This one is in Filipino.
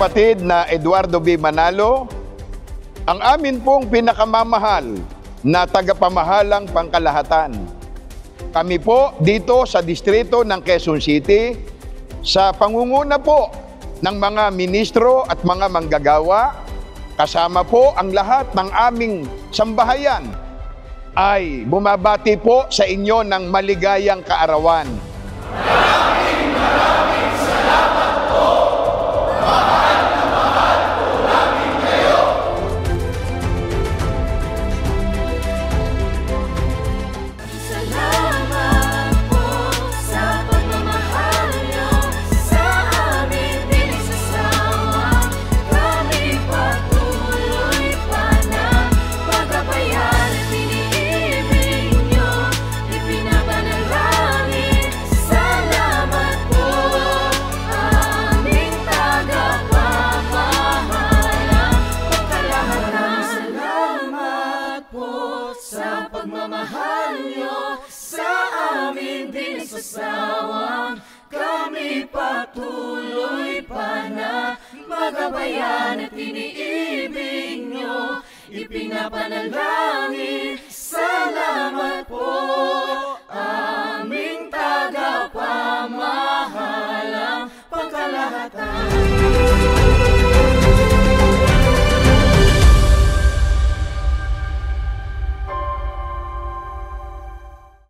kapatid na Eduardo B. Manalo, ang amin pong pinakamamahal na tagapamahalang pangkalahatan. Kami po dito sa distrito ng Quezon City, sa pangunguna po ng mga ministro at mga manggagawa, kasama po ang lahat ng aming sambahayan, ay bumabati po sa inyo ng maligayang kaarawan. Maraming salamat po. Mahal na mahal po namin kayo. Salamat po sa pagmamahal niyo sa amin din isasawa. Kami patuloy pa na paggabayan at iniibig niyo. Ipinapanalangin. Salamat po, aming tagapamahalang pangkalahatan. Salamat po sa pagmamahal niyo sa amin din sasawang. Kami patuloy pa na magabayan at iniibig niyo. Ipinapanalangin. Salamat po, aming tagapamahalang pangkalahatan.